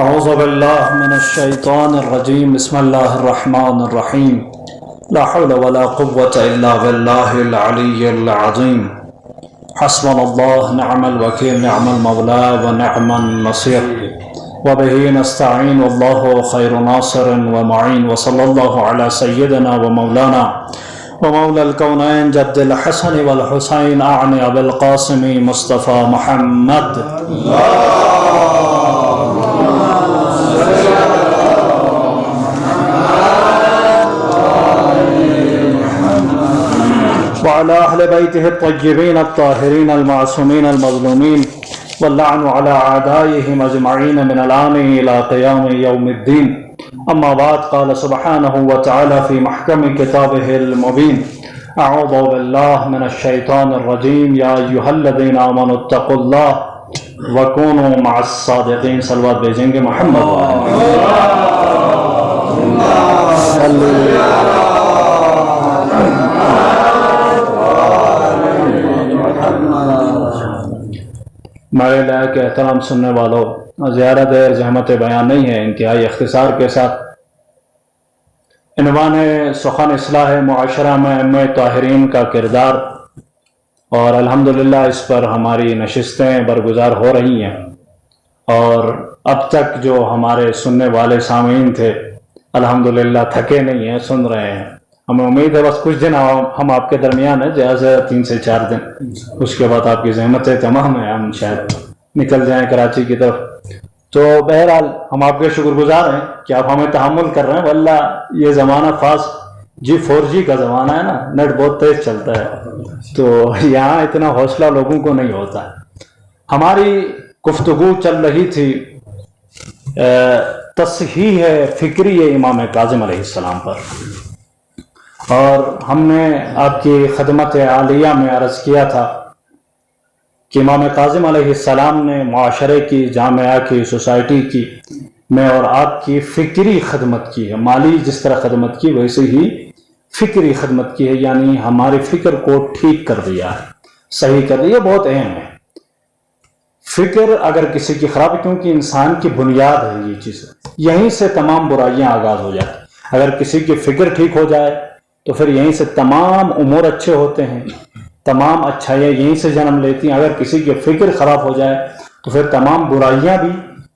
اعوذ باللہ من الشیطان الرجیم بسم اللہ الرحمن الرحیم لا حول ولا قوة الا باللہ العلی العظیم حسبنا اللہ نعم الوکیل نعم المولا ونعم النصیر وبه نستعین واللہ خیر ناصر ومعین وصلی اللہ علی سیدنا ومولانا ومولا الكونین جد الحسن والحسین اعن ابی القاسم مصطفی محمد وعلى أهل بيته الطيبين الطاهرين المعصومين المظلومين واللعن على أعدائهم أجمعين من الآن إلى قيام يوم الدين. أما بعد، قال سبحانه وتعالى في محكم كتابه المبين: أعوذ بالله من الشيطان الرجيم يا أيها الذين آمنوا اتقوا الله وكونوا مع الصادقين. صلوات بھیجیں گے محمد میرے لائق احترام سننے والوں، زیادہ دیر زحمت بیان نہیں ہے، انتہائی اختصار کے ساتھ عنوان سخن اصلاح معاشرہ میں ائمہ طاہرین کا کردار، اور الحمدللہ اس پر ہماری نشستیں برگزار ہو رہی ہیں، اور اب تک جو ہمارے سننے والے سامعین تھے الحمدللہ تھکے نہیں ہیں، سن رہے ہیں. ہمیں امید ہے بس کچھ دن ہم آپ کے درمیان ہیں، جیسے 3 سے 4 دن، اس کے بعد آپ کی زحمتیں تمام ہیں، ہم شاید نکل جائیں کراچی کی طرف. تو بہرحال ہم آپ کے شکر گزار ہیں کہ آپ ہمیں تحمل کر رہے ہیں. واللہ یہ زمانہ خاص 4G کا زمانہ ہے نا، نیٹ بہت تیز چلتا ہے، تو یہاں اتنا حوصلہ لوگوں کو نہیں ہوتا. ہماری گفتگو چل رہی تھی تصحیح فکری امام کاظم علیہ السلام پر، اور ہم نے آپ کی خدمت عالیہ میں عرض کیا تھا کہ امام کاظم علیہ السلام نے معاشرے کی، جامعہ کی، سوسائٹی کی میں اور آپ کی فکری خدمت کی ہے. مالی جس طرح خدمت کی ویسے ہی فکری خدمت کی ہے، یعنی ہماری فکر کو ٹھیک کر دیا ہے، صحیح کر دیا. یہ بہت اہم ہے. فکر اگر کسی کی خراب، کیونکہ انسان کی بنیاد ہے یہ چیز، یہیں سے تمام برائیاں آغاز ہو جاتی. اگر کسی کی فکر ٹھیک ہو جائے تو پھر یہیں سے تمام امور اچھے ہوتے ہیں، تمام اچھائیاں یہیں سے جنم لیتی ہیں. اگر کسی کی فکر خراب ہو جائے تو پھر تمام برائیاں بھی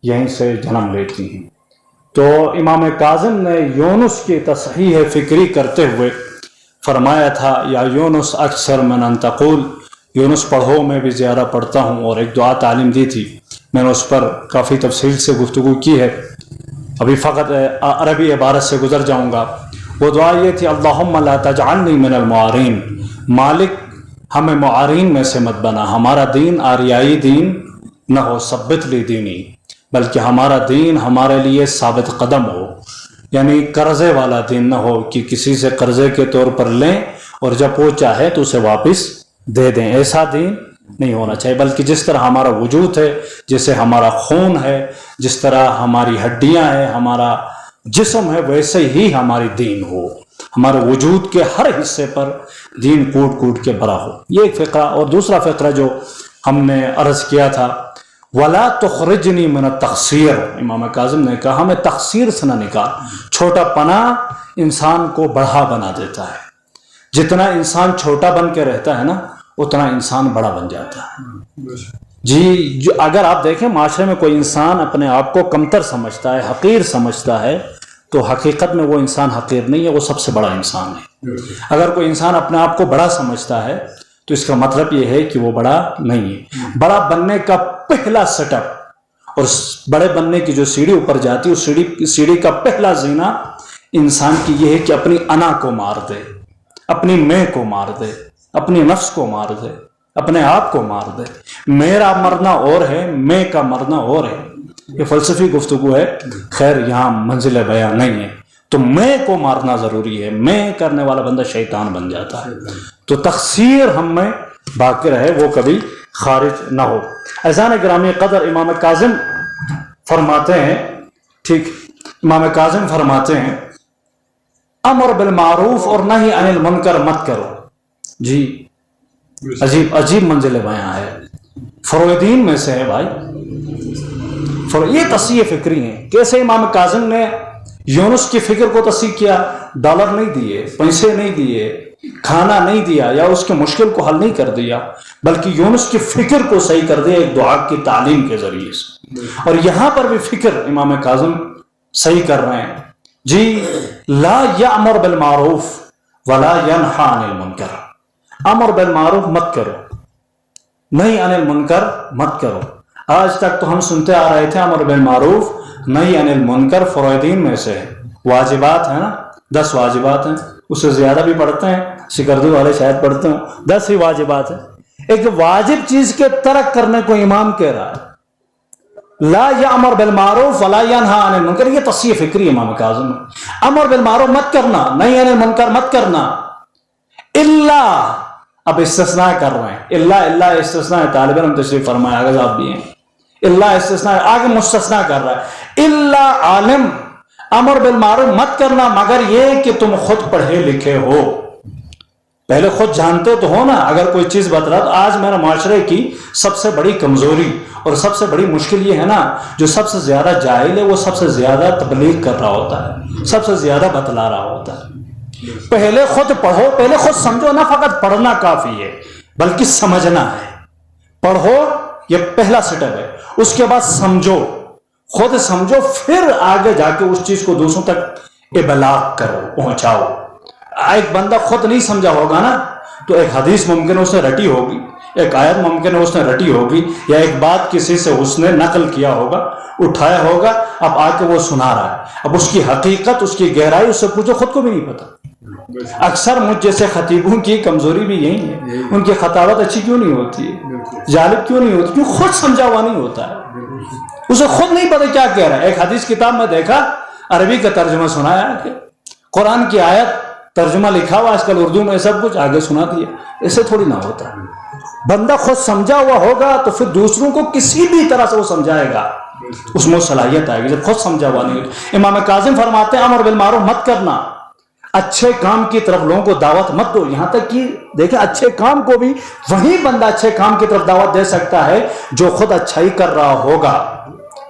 یہیں سے جنم لیتی ہیں. تو امام کاظم نے یونس کی تصحیح فکری کرتے ہوئے فرمایا تھا: یا یونس اکثر من ان تقول، یونس پڑھو میں بھی زیادہ پڑھتا ہوں. اور ایک دعا تعلیم دی تھی، میں نے اس پر کافی تفصیل سے گفتگو کی ہے، ابھی فقط عربی عبارت سے گزر جاؤں گا. وہ دعا یہ تھی: اللہم لا تجعلنی من المعارین، مالک ہمیں معارین میں سے مت بنا. ہمارا دین آریائی دین نہ ہو، ثبت لی دینی، بلکہ ہمارا دین ہمارے لیے ثابت قدم ہو، یعنی قرضے والا دین نہ ہو کہ کسی سے قرضے کے طور پر لیں اور جب وہ چاہے تو اسے واپس دے دیں. ایسا دین نہیں ہونا چاہیے، بلکہ جس طرح ہمارا وجود ہے، جیسے ہمارا خون ہے، جس طرح ہماری ہڈیاں ہیں، ہمارا جسم ہے، ویسے ہی ہماری دین ہو. ہمارے وجود کے ہر حصے پر دین کوٹ کوٹ کے بھرا ہو. یہ ایک فقرہ. اور دوسرا فقرہ جو ہم نے عرض کیا تھا: وَلَا تُخْرِجْنِي مِنَ التَّقْصِيرِ، امام کاظم نے کہا ہمیں تقصیر سے نہ نکال. چھوٹا پنا انسان کو بڑا بنا دیتا ہے. جتنا انسان چھوٹا بن کے رہتا ہے نا، اتنا انسان بڑا بن جاتا ہے. جی، اگر آپ دیکھیں معاشرے میں کوئی انسان اپنے آپ کو کمتر سمجھتا ہے، حقیر سمجھتا ہے، تو حقیقت میں وہ انسان حقیر نہیں ہے، وہ سب سے بڑا انسان ہے. اگر کوئی انسان اپنے آپ کو بڑا سمجھتا ہے تو اس کا مطلب یہ ہے کہ وہ بڑا نہیں ہے. بڑا بننے کا پہلا سیٹ اپ اور بڑے بننے کی جو سیڑھی اوپر جاتی ہے، اس سیڑھی کا پہلا زینہ انسان کی یہ ہے کہ اپنی انا کو مار دے، اپنی میں کو مار دے، اپنی نفس کو مار دے، اپنے آپ کو مار دے. میرا مرنا اور ہے، میں کا مرنا اور ہے. یہ فلسفی گفتگو ہے، خیر یہاں منزل بیان نہیں ہے. تو میں کو مارنا ضروری ہے. میں کرنے والا بندہ شیطان بن جاتا ہے. تو تقصیر ہم میں باقی رہے، وہ کبھی خارج نہ ہو. اذان گرامی قدر امام کاظم فرماتے ہیں، ٹھیک، امام کاظم فرماتے ہیں امر بالمعروف اور نہی عن المنکر مت کرو. جی عجیب منزل بیان ہے، فرویدین میں سے ہے بھائی. یہ تصحیح فکری ہیں. کیسے امام کاظم نے یونس کی فکر کو تصحیح کیا؟ ڈالر نہیں دیے، پیسے نہیں دیے، کھانا نہیں دیا، یا اس کے مشکل کو حل نہیں کر دیا، بلکہ یونس کی فکر کو صحیح کر دیا ایک دعا کی تعلیم کے ذریعے سے. اور یہاں پر بھی فکر امام کاظم صحیح کر رہے ہیں. جی لا یامر بالمعروف ولا ینہی عن المنکر. امر بالمعروف مت کرو، نہیں عن المنکر مت کرو. آج تک تو ہم سنتے آ رہے تھے امر بالمعروف نہیں عن المنکر فرائضین میں سے ہے، واجبات ہیں نا، 10 واجبات ہیں، اس سے زیادہ بھی پڑھتے ہیں، سکردو والے شاید پڑھتے ہوں، 10 ہی واجبات ہیں. ایک واجب چیز کے ترک کرنے کو امام کہہ رہا ہے لا یامر بالمعروف ولا ینہی عن المنکر. یہ تصحیح فکری امام کاظم ہے. امر بالمعروف مت کرنا، نہیں عن المنکر مت کرنا، الا، اب استثناء کر رہے ہیں، اللہ استثناء ہے. طالب علم تشریف فرمائے، آگے آپ بھی ہیں، اللہ استثناء، آگے مستثنیٰ کر رہا ہے. الا عالم، امر بالمعروف مت کرنا مگر یہ کہ تم خود پڑھے لکھے ہو. پہلے خود جانتے تو ہو نا. اگر کوئی چیز بتلا تو آج میرا معاشرے کی سب سے بڑی کمزوری اور سب سے بڑی مشکل یہ ہے نا، جو سب سے زیادہ جاہل ہے وہ سب سے زیادہ تبلیغ کر رہا ہوتا ہے، سب سے زیادہ بتلا رہا ہوتا ہے. پہلے خود پڑھو، پہلے خود سمجھو. نہ فقط پڑھنا کافی ہے بلکہ سمجھنا ہے. پڑھو، یہ پہلا سٹیپ ہے. اس کے بعد سمجھو، خود سمجھو، پھر آگے جا کے اس چیز کو دوسروں تک ابلاغ کرو، پہنچاؤ. ایک بندہ خود نہیں سمجھا ہوگا نا تو ایک حدیث ممکن اس نے رٹی ہوگی، ایک آیت ممکن اس نے رٹی ہوگی، یا ایک بات کسی سے اس نے نقل کیا ہوگا، اٹھایا ہوگا، اب آ کے وہ سنا رہا ہے. اب اس کی حقیقت، اس کی گہرائی اس سے پوچھو، خود کو بھی نہیں پتا. اکثر مجھ جیسے خطیبوں کی کمزوری بھی یہی ہے، ان کی خطابت اچھی کیوں نہیں ہوتی ہے، جالب کیوں نہیں ہوتی؟ کیوں خود سمجھا ہوا نہیں ہوتا ہے، اسے خود نہیں پتا کیا کہہ رہا ہے. ایک حدیث کتاب میں دیکھا، عربی کا ترجمہ سنایا کہ قرآن کی آیت ترجمہ لکھا ہوا، آج کل اردو میں سب کچھ آگے سنا دیا. ایسے تھوڑی نہ ہوتا ہے. بندہ خود سمجھا ہوا ہوگا تو پھر دوسروں کو کسی بھی طرح سے وہ سمجھائے گا، اس میں صلاحیت آئے گی. جب خود سمجھا ہوا نہیں ہوتا. امام کاظم فرماتے ہیں امر بالمعروف مت کرنا، اچھے کام کی طرف لوگوں کو دعوت مت دو. یہاں تک کہ دیکھیں اچھے کام کو بھی وہی بندہ اچھے کام کی طرف دعوت دے سکتا ہے جو خود اچھائی کر رہا ہوگا،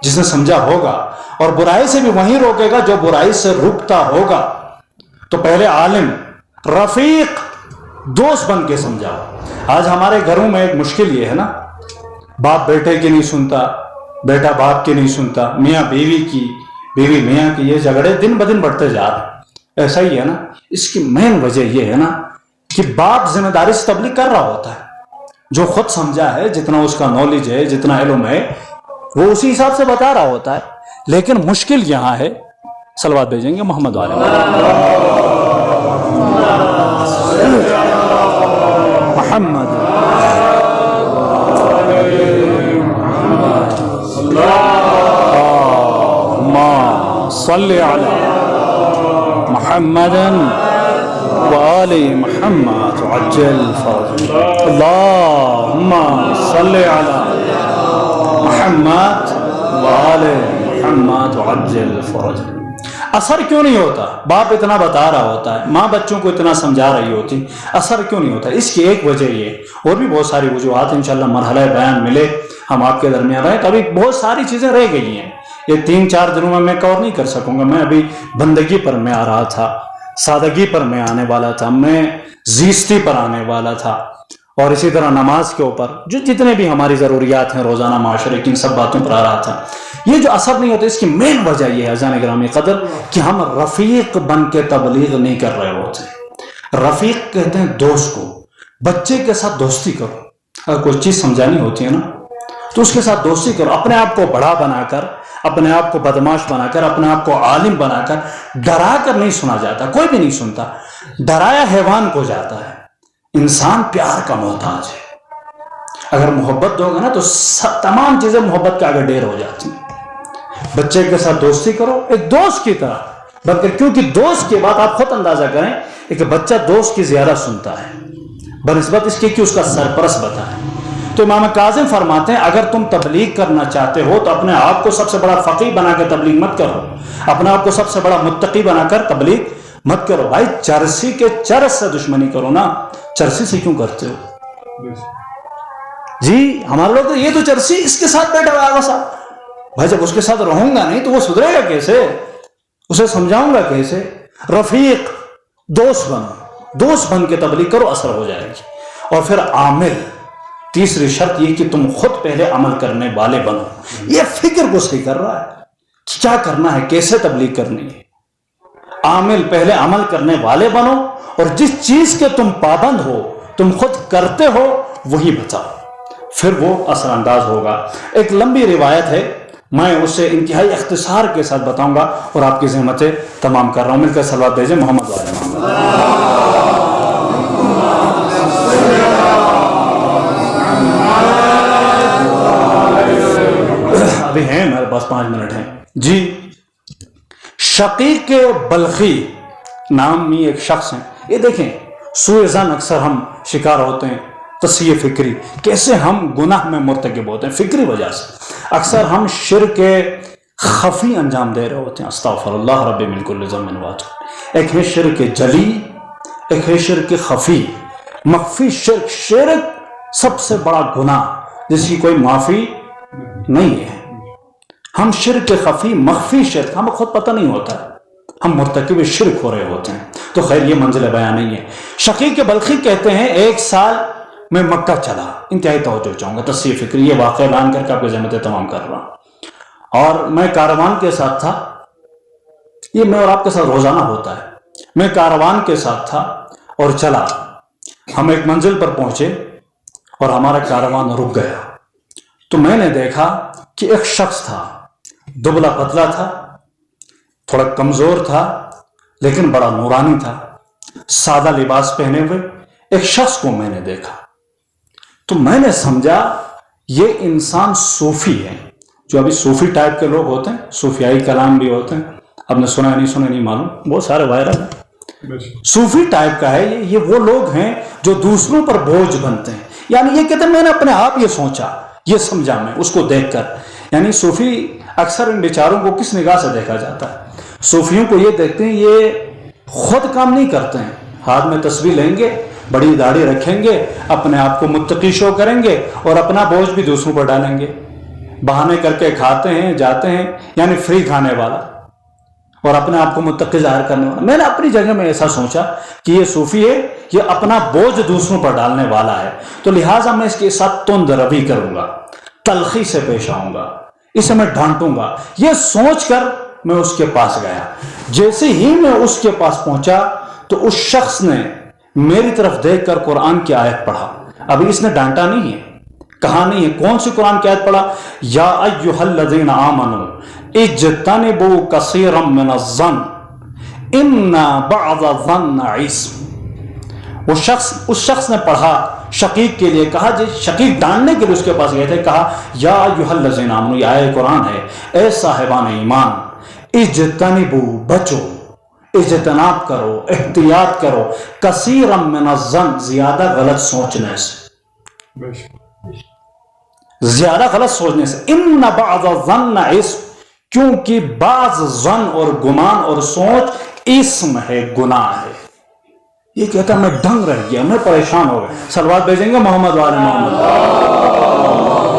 جس نے سمجھا ہوگا. اور برائی سے بھی وہی روکے گا جو برائی سے رکتا ہوگا. تو پہلے عالم، رفیق، دوست بن کے سمجھاؤ. آج ہمارے گھروں میں ایک مشکل یہ ہے نا، باپ بیٹے کی نہیں سنتا، بیٹا باپ کی نہیں سنتا، میاں بیوی کی، بیوی میاں کی، یہ جھگڑے دن بدن بڑھتے جا رہے ہیں. ایسا ہی ہے نا. اس کی مین وجہ یہ ہے نا کہ باپ ذمہ داری سے تبلیغ کر رہا ہوتا ہے. جو خود سمجھا ہے، جتنا اس کا نالج ہے، جتنا علم ہے، وہ اسی حساب سے بتا رہا ہوتا ہے. لیکن مشکل یہاں ہے، صلوات بھیجیں گے محمد والے محمد صلی علی محمد وآل محمد عجل فرج. اللهم صل على محمد وآل محمد عجل فرج. اثر کیوں نہیں ہوتا؟ باپ اتنا بتا رہا ہوتا ہے، ماں بچوں کو اتنا سمجھا رہی ہوتی، اثر کیوں نہیں ہوتا؟ اس کی ایک وجہ یہ، اور بھی بہت ساری وجوہات انشاءاللہ مرحلہ بیان ملے ہم آپ کے درمیان رہے تو ابھی بہت ساری چیزیں رہ گئی ہیں. یہ 3-4 دنوں میں کور نہیں کر سکوں گا. میں ابھی بندگی پر میں آ رہا تھا، سادگی پر میں آنے والا تھا، میں زیستی پر آنے والا تھا، اور اسی طرح نماز کے اوپر جو جتنے بھی ہماری ضروریات ہیں روزانہ معاشرے کی، ان سب باتوں پر آ رہا تھا. یہ جو اثر نہیں ہوتا، اس کی مین وجہ یہ ہے عزیزان گرامی قدر کہ ہم رفیق بن کے تبلیغ نہیں کر رہے ہوتے. رفیق کہتے ہیں دوست کو. بچے کے ساتھ دوستی کرو. اگر کوئی چیز سمجھانی ہوتی ہے نا تو اس کے ساتھ دوستی کرو. اپنے آپ کو بڑا بنا کر، اپنے آپ کو بدماش بنا کر، اپنے آپ کو عالم بنا کر ڈرا کر نہیں سنا جاتا. کوئی بھی نہیں سنتا. ڈرایا حیوان کو جاتا ہے. انسان پیار کا محتاج ہے. اگر محبت دو گے نا تو تمام چیزیں محبت کے آگے ڈھیر ہو جاتی ہیں. بچے کے ساتھ دوستی کرو ایک دوست کی طرح، بلکہ کیونکہ دوست کی بات آپ خود اندازہ کریں، ایک بچہ دوست کی زیادہ سنتا ہے بنسبت اس کے کہ اس کا سرپرست بتا ہے. تو امام کاظم فرماتے ہیں اگر تم تبلیغ کرنا چاہتے ہو تو اپنے آپ کو سب سے بڑا فقیہ بنا کے تبلیغ مت کرو، اپنے آپ کو سب سے بڑا متقی بنا کر تبلیغ مت کرو. بھائی چرسی کے چرس سے دشمنی کرو نا. چرسی سے کیوں کرتے ہو؟ جی ہمارے لوگ تو یہ تو چرسی اس کے ساتھ بیٹھا ہوا صاحب، بھائی جب اس کے ساتھ رہوں گا نہیں تو وہ سدھرے گا کیسے؟ اسے سمجھاؤں گا کیسے؟ رفیق، دوست بنو، دوست بن کے تبلیغ کرو، اثر ہو جائے گی. اور پھر عامل، تیسری شرط یہ کہ تم خود پہلے عمل کرنے والے بنو. یہ فکر کو صحیح کر رہا ہے کیا کرنا ہے، کیسے تبلیغ کرنی ہے. عامل، پہلے عمل کرنے والے بنو، اور جس چیز کے تم پابند ہو، تم خود کرتے ہو، وہی بتاؤ، پھر وہ اثر انداز ہوگا. ایک لمبی روایت ہے، میں اسے انتہائی اختصار کے ساتھ بتاؤں گا اور آپ کی زحمتیں تمام کر رہا ہوں. مل کر صلوات بھیجیں محمد وعلی محمد. ابھی ہیں میرے پاس 5 منٹ ہیں جی. شقیق بلخی نامی ایک شخص ہیں. یہ دیکھیں سوء ظن اکثر ہم شکار ہوتے ہیں، تصحیح فکری، کیسے ہم گناہ میں مرتکب ہوتے ہیں فکری وجہ سے. اکثر ہم شرک خفی انجام دے رہے ہوتے ہیں. استغفر اللہ ربی من کل ذنب واتوب. ایک ہے شرک جلی، ایک ہے شرک خفی. مخفی شرک، شرک سب سے بڑا گناہ جس کی کوئی معافی نہیں ہے. ہم شرک خفی، مخفی شرک ہمیں خود پتہ نہیں ہوتا، ہم مرتکب شرک ہو رہے ہوتے ہیں. تو خیر یہ منزل بیان نہیں ہے. شقیق بلخی کہتے ہیں 1 سال میں مکہ چلا. انتہائی توجہ چاہوں گا، تصحیح فکری، یہ واقعہ اعلان کر کے آپ کی زحمتیں تمام کر رہا ہوں. اور میں کاروان کے ساتھ تھا، یہ میں اور آپ کے ساتھ روزانہ ہوتا ہے. میں کاروان کے ساتھ تھا اور چلا. ہم ایک منزل پر پہنچے اور ہمارا کاروان رک گیا. تو میں نے دیکھا کہ ایک شخص تھا، دبلا پتلا تھا، تھوڑا کمزور تھا، لیکن بڑا نورانی تھا. سادہ لباس پہنے ہوئے ایک شخص کو میں نے دیکھا. تو میں نے سمجھا یہ انسان صوفی ہے. جو ابھی صوفی ٹائپ کے لوگ ہوتے ہیں، صوفیائی کلام بھی ہوتے ہیں، آپ نے سنا نہیں سنا نہیں معلوم، بہت سارے وائرل ہیں. صوفی ٹائپ کا ہے یہ وہ لوگ ہیں جو دوسروں پر بوجھ بنتے ہیں. یعنی یہ کہتے ہیں میں نے اپنے آپ یہ سوچا، یہ سمجھا میں اس کو دیکھ کر. یعنی صوفی اکثر ان بیچاروں کو کس نگاہ سے دیکھا جاتا ہے؟ صوفیوں کو یہ دیکھتے ہیں یہ خود کام نہیں کرتے ہیں، ہاتھ میں تسبیح لیں گے، بڑی داڑھی رکھیں گے، اپنے آپ کو متقی شو کریں گے اور اپنا بوجھ بھی دوسروں پر ڈالیں گے. بہانے کر کے کھاتے ہیں، جاتے ہیں، یعنی فری کھانے والا اور اپنے آپ کو متقی ظاہر کرنے والا. میں نے اپنی جگہ میں ایسا سوچا کہ یہ صوفی ہے، یہ اپنا بوجھ دوسروں پر ڈالنے والا ہے. تو لہٰذا میں اس کے ساتھ تند روی کروں گا، تلخی سے پیش آؤں گا، اسے میں ڈانٹوں گا. یہ سوچ کر میں اس کے پاس گیا. جیسے ہی میں اس کے پاس پہنچا تو اس شخص نے میری طرف دیکھ کر قرآن کی آیت پڑھا. ابھی اس نے ڈانٹا نہیں ہے، کہا نہیں ہے. کون سی قرآن کی آیت پڑھا؟ یا ایھا الذین آمنوا اجتنبوا کثیرا من الظن ان بعض الظن اسم. اس شخص نے پڑھا، شقیق کے لیے کہا. جی شقیق ڈانٹنے کے لیے اس کے پاس گئے تھے، کہا یا ایھا الذین آمنوا، یہ آیت قرآن ہے، اے صاحبان ایمان، اجتنبوا، بچو، اجتناب کرو، احتیاط کرو، کثیرا من الظن، زیادہ غلط سوچنے سے، زیادہ غلط سوچنے سے. ان بعض الظن اسم، کیونکہ بعض ظن اور گمان اور سوچ اسم ہے، گناہ ہے. یہ کہتا ہے میں دنگ رہ گیا، میں پریشان ہو گیا. صلوات بھیجیں گے محمد وعلی محمد.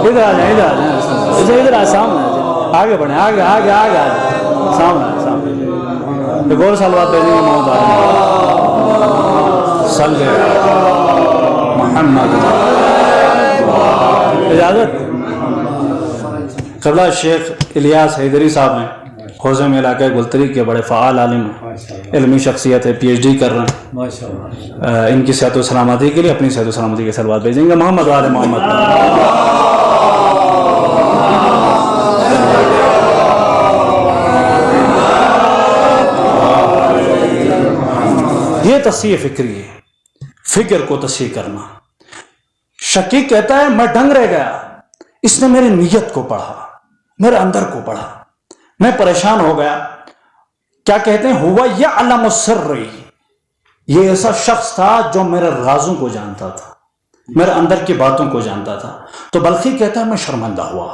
ادھر آ جائیں، ادھر آ جائیں، ادھر آ، سامنے آ جائیں، آگے بڑھیں، آگے آگے آگے آ جائیں، سامنے سامنے. ایک اور صلوات بھیجیں گے محمد وعلی صلی محمد. اجازت. قبلہ شیخ الیاس حیدری صاحب ہیں، حوزے میں علاقہ گلتری کے بڑے فعال عالم ہیں، علمی شخصیت ہے، پی ایچ ڈی کر رہے ہیں. ان کی صحت و سلامتی کے لیے اپنی صحت و سلامتی کے صلوات بھیجیں گے محمد وعلی محمد. یہ تصحیح فکری ہے، فکر کو تصحیح کرنا. شقیق کہتا ہے میں دنگ رہ گیا. اس نے میری نیت کو پڑھا، میرے اندر کو پڑھا، میں پریشان ہو گیا. کیا کہتے ہیں؟ ہوا یعلم سری، یہ ایسا شخص تھا جو میرے رازوں کو جانتا تھا، میرے اندر کی باتوں کو جانتا تھا. تو بلخی کہتا ہے میں شرمندہ ہوا،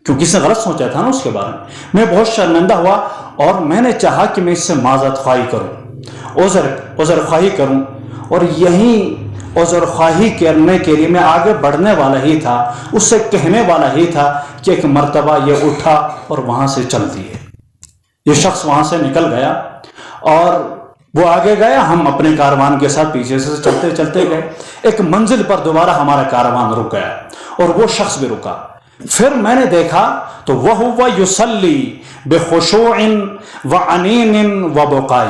کیونکہ اس نے غلط سوچا تھا نا اس کے بارے میں. میں بہت شرمندہ ہوا اور میں نے چاہا کہ میں اس سے معذرت خواہی کروں، عذر خواہی کروں. اور یہیں عذر خواہی کرنے کے لیے میں آگے بڑھنے والا ہی تھا، اس سے کہنے والا ہی تھا کہ ایک مرتبہ یہ اٹھا اور وہاں سے چل دیے۔ یہ شخص وہاں سے نکل گیا اور وہ آگے گیا، ہم اپنے کاروان کے ساتھ پیچھے سے چلتے چلتے گئے۔ ایک منزل پر دوبارہ ہمارا کاروان رک گیا اور وہ شخص بھی رکا۔ پھر میں نے دیکھا تو وہ یصلی بخشوع وعنین وبقاء،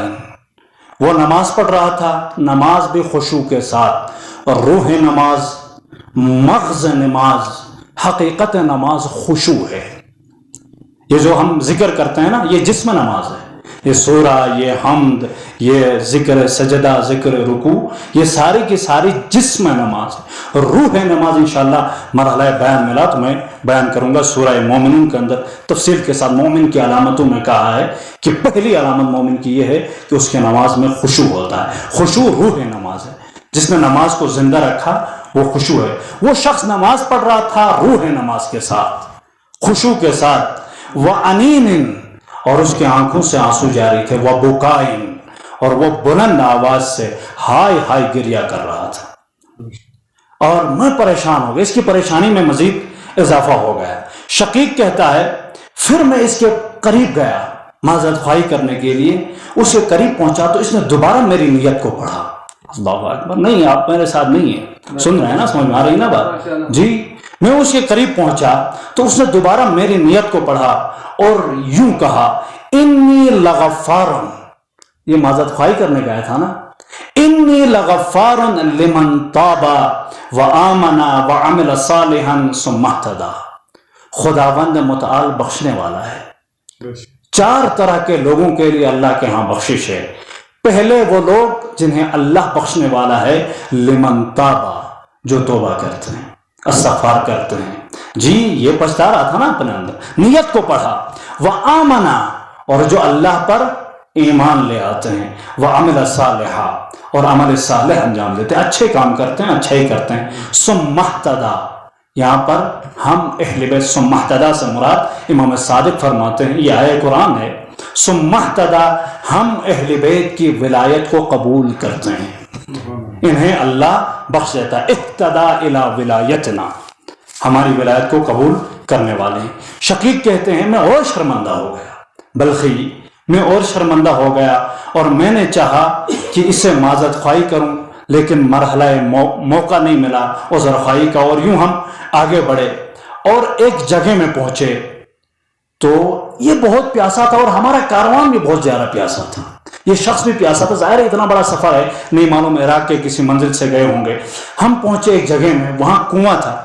وہ نماز پڑھ رہا تھا، نماز بھی خشوع کے ساتھ، اور روح نماز، مغز نماز، حقیقت نماز خشوع ہے۔ یہ جو ہم ذکر کرتے ہیں نا، یہ جسم نماز ہے، یہ سورہ، یہ حمد، یہ ذکر سجدہ، ذکر رکوع، یہ ساری کی ساری جسم نماز ہے۔ روح نماز انشاءاللہ مرحلہ بیان ملا تو میں بیان کروں گا سورہ مومنون کے اندر تفصیل کے ساتھ۔ مومن کی علامتوں میں کہا ہے کہ پہلی علامت مومن کی یہ ہے کہ اس کے نماز میں خشوع ہوتا ہے۔ خشوع روح نماز ہے، جس نے نماز کو زندہ رکھا وہ خشوع ہے۔ وہ شخص نماز پڑھ رہا تھا روح نماز کے ساتھ، خشوع کے ساتھ، وعنین، اور اس کی آنکھوں سے آنسو جاری تھے، وبقاء، اور وہ بلند آواز سے ہائے ہائے گریا کر رہا تھا۔ اور میں پریشان ہو گیا، اس کی پریشانی میں مزید اضافہ ہو گیا۔ شقیق کہتا ہے پھر میں اس کے قریب گیا معذرت خواہی کرنے کے لیے، اس کے قریب پہنچا تو اس نے دوبارہ میری نیت کو پڑھا۔ اللہ اکبر! نہیں، آپ میرے ساتھ نہیں ہیں، سن رہے ہیں نا، سمجھ میں آ رہی نا بات؟ جی، میں اس کے قریب پہنچا تو اس نے دوبارہ میری نیت کو پڑھا اور یوں کہا، انی لغفار، یہ معذرت خواہی کرنے گیا تھا نا، انی لغفار لمن تاب وآمن وعمل صالحا ثم اہتدی، خداوند متعال بخشنے والا ہے۔ 4 طرح کے لوگوں کے لیے اللہ کے ہاں بخشش ہے۔ پہلے وہ لوگ جنہیں اللہ بخشنے والا ہے، لمن تاب، جو توبہ کرتے ہیں، استغفار کرتے ہیں۔ جی، یہ پچھتا رہا تھا نا اپنے اندر، نیت کو پڑھا، وآمن، اور جو اللہ پر ایمان لے آتے ہیں، وعمل صالحا، اور عمل صالح انجام دیتے ہیں، اچھے کام کرتے ہیں، اچھا ہی کرتے ہیں، ثم اہتدی، یہاں پر ہم اہل بیت، ثم اہتدی سے مراد امام صادق فرماتے ہیں، یہ آیہ قرآن ہے، ثم اہتدی، ہم اہل بیت کی ولایت کو قبول کرتے ہیں، انہیں اللہ بخش دیتا ہے۔ اہتدی الی ولایتنا، ہماری ولایت کو قبول کرنے والے ہیں۔ شقیق کہتے ہیں میں اور شرمندہ ہو گیا، بلخی میں اور شرمندہ ہو گیا، اور میں نے چاہا کہ اسے معذرت خواہی کروں، لیکن مرحلہ موقع نہیں ملا عذر خواہی کا، اور یوں ہم آگے بڑھے اور ایک جگہ میں پہنچے تو یہ بہت پیاسا تھا اور ہمارا کاروان بھی بہت زیادہ پیاسا تھا، یہ شخص بھی پیاسا تھا۔ ظاہر ہے اتنا بڑا سفر ہے، نہیں معلوم عراق کے کسی منزل سے گئے ہوں گے۔ ہم پہنچے ایک جگہ میں، وہاں کنواں تھا،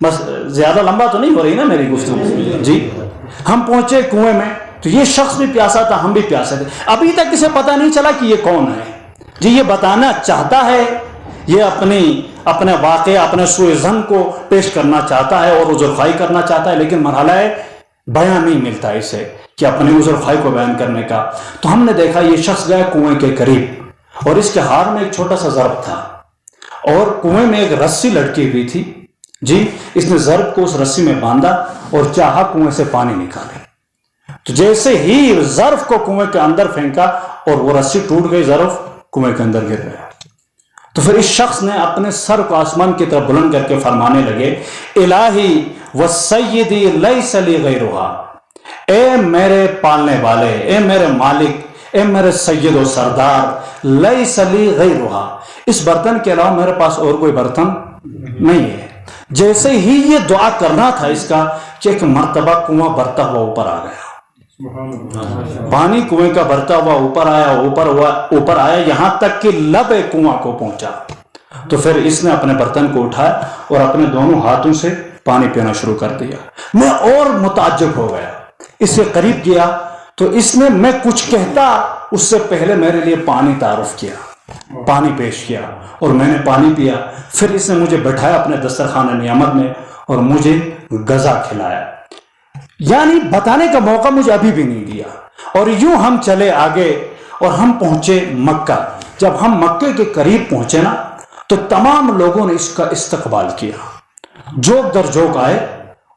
بس زیادہ لمبا تو نہیں ہو رہی نا میری گفتگو جی۔ ہم پہنچے کنویں میں تو یہ شخص بھی پیاسا تھا، ہم بھی پیاسے تھے۔ ابھی تک اسے پتہ نہیں چلا کہ یہ کون ہے جی، یہ بتانا چاہتا ہے، یہ اپنے واقعہ، اپنے سوء ظن کو پیش کرنا چاہتا ہے اور عذر خواہی کرنا چاہتا ہے، لیکن مرحلہ بیان نہیں ملتا اسے کہ اپنے عذر خواہی کو بیان کرنے کا۔ تو ہم نے دیکھا یہ شخص گیا کنویں کے قریب، اور اس کے ہاتھ میں ایک چھوٹا سا ضرب تھا، اور کنویں میں ایک رسی لٹکی ہوئی تھی جی۔ اس نے ضرب کو اس رسی میں باندھا اور چاہا کنویں سے پانی نکالے، تو جیسے ہی ظرف کو کنویں کے اندر پھینکا اور وہ رسی ٹوٹ گئی، ظرف کنویں کے اندر گر گیا۔ تو پھر اس شخص نے اپنے سر کو آسمان کی طرف بلند کر کے فرمانے لگے، الہی والسیدی لیس لی غیرہا، اے میرے پالنے والے، اے میرے مالک، اے میرے سید و سردار، لیس لی غیرہا، اس برتن کے علاوہ میرے پاس اور کوئی برتن نہیں ہے۔ جیسے ہی یہ دعا کرنا تھا اس کا کہ ایک مرتبہ کنواں بھرتا ہوا اوپر آ گیا، پانی کنویں کا بھرتا ہوا اوپر آیا یہاں تک کہ لب کنواں کو پہنچا۔ تو پھر اس نے اپنے برتن کو اٹھایا اور اپنے دونوں ہاتھوں سے پانی پینا شروع کر دیا۔ میں اور متعجب ہو گیا، اس سے قریب گیا تو اس نے میں کچھ کہتا اس سے پہلے میرے لیے پانی تعارف کیا، پانی پیش کیا، اور میں نے پانی پیا۔ پھر اس نے مجھے بٹھایا اپنے دسترخوان نعمت میں اور مجھے غذا کھلایا، یعنی بتانے کا موقع مجھے ابھی بھی نہیں دیا۔ اور یوں ہم چلے آگے اور ہم پہنچے مکہ۔ جب ہم مکے کے قریب پہنچے نا تو تمام لوگوں نے اس کا استقبال کیا، جوک در جوک آئے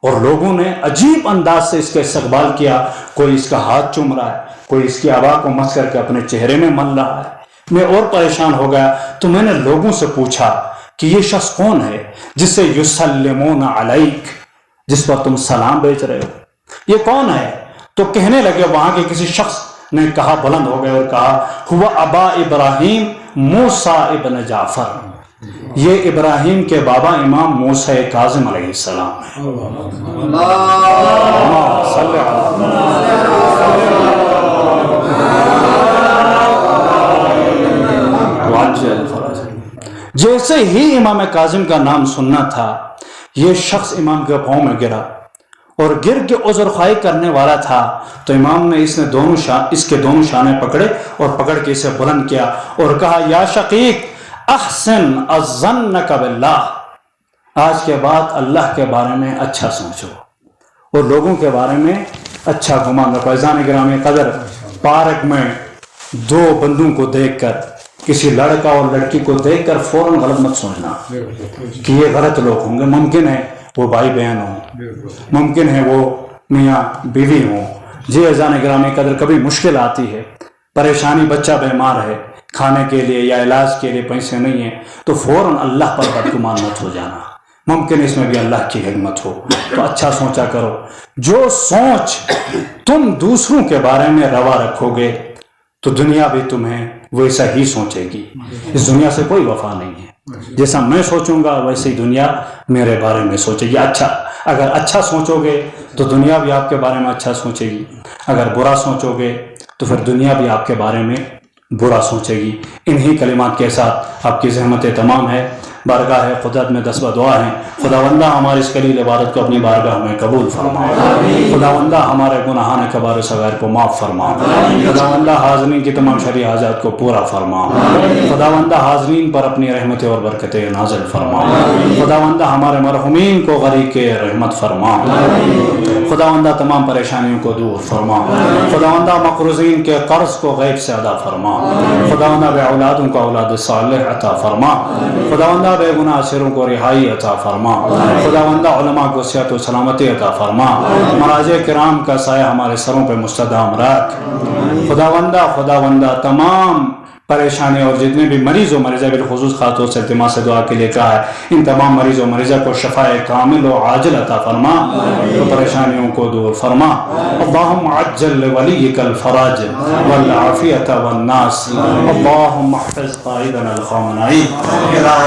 اور لوگوں نے عجیب انداز سے اس کا استقبال کیا۔ کوئی اس کا ہاتھ چوم رہا ہے، کوئی اس کی آبا کو مس کر کے اپنے چہرے میں مل رہا ہے، میں اور پریشان ہو گیا تو میں نے لوگوں سے پوچھا کہ یہ شخص کون ہے جس سے یسلمون علیک، جس پر تم سلام بیچ رہے ہو، یہ کون ہے؟ تو کہنے لگے وہاں کے کسی شخص نے کہا، بلند ہو گئے اور کہا، ہوا ابا ابراہیم موسیٰ ابن جعفر، یہ ابراہیم کے بابا امام موسیٰ کاظم علیہ السلام ہے۔ جیسے ہی امام کاظم کا نام سننا تھا، یہ شخص امام کے پاؤں میں گرا اور گر کے عذر خواہی کرنے والا تھا، تو امام نے اس کے دونوں شانے پکڑے اور پکڑ کے اسے بلند کیا اور کہا، یا شقیق احسن الظنک باللہ، آج کے بعد اللہ کے بارے میں اچھا سوچو اور لوگوں کے بارے میں اچھا گمان رکھو۔ عزیزان گرامی قدر، پارک میں دو بندوں کو دیکھ کر، کسی لڑکا اور لڑکی کو دیکھ کر فوراً غلط مت سوچنا کہ یہ غلط لوگ ہوں گے۔ ممکن ہے وہ بھائی بہن ہوں، ممکن ہے وہ میاں بیوی ہوں۔ جی عزیزان گرامی قدر، کبھی مشکل آتی ہے، پریشانی، بچہ بیمار ہے، کھانے کے لیے یا علاج کے لیے پیسے نہیں ہیں، تو فوراً اللہ پر بدگمان مت ہو جانا، ممکن اس میں بھی اللہ کی حکمت ہو، تو اچھا سوچا کرو۔ جو سوچ تم دوسروں کے بارے میں روا رکھو گے تو دنیا بھی تمہیں ویسا ہی سوچے گی۔ اس دنیا سے کوئی وفا نہیں ہے، جیسا میں سوچوں گا ویسے ہی دنیا میرے بارے میں سوچے گی۔ اگر اچھا سوچو گے تو دنیا بھی آپ کے بارے میں اچھا سوچے گی، اگر برا سوچو گے تو پھر دنیا بھی آپ کے بارے میں برا سوچے گی۔ انہی کلمات کے ساتھ آپ کی زحمتیں تمام ہے، بارگاہ قدرت میں دست دعا ہیں۔ خداوندہ ہماری اس قلیل عبادت کو اپنی بارگاہ میں قبول فرما، خداوندہ ہمارے گناہان کبائر صغائر کو معاف فرما، خداوندہ حاضرین کی تمام شرعی حاجات کو پورا فرما، خداوندہ حاضرین پر اپنی رحمتیں اور برکتیں نازل فرما، خداوندہ ہمارے مرحومین کو غریق رحمت فرما، خداوندہ تمام پریشانیوں کو دور فرما، خداوندہ مقروضین کے قرض کو غیب سے ادا فرما، خداوندہ بے اولادوں کو اولاد صالح عطا فرما، خداوندہ بے گناہ اسیروں کو رہائی عطا فرما، خداوندہ علماء کو صحت و سلامتی عطا فرما، مراجع کرام کا سایہ ہمارے سروں پہ مستدام رکھ، خداوندہ تمام پریشانی اور جتنے بھی مریض و مریضہ بالخصوص خاتون سے التماس سے دعا کے لیے کہا ہے، ان تمام مریض و مریضہ کو شفاء کامل و عاجل عطا فرما، پریشانیوں کو دور فرما۔ اللہم عجل لولیک الفرج والعافیت والناس، اللہم احفظ قائدنا الخامنئین۔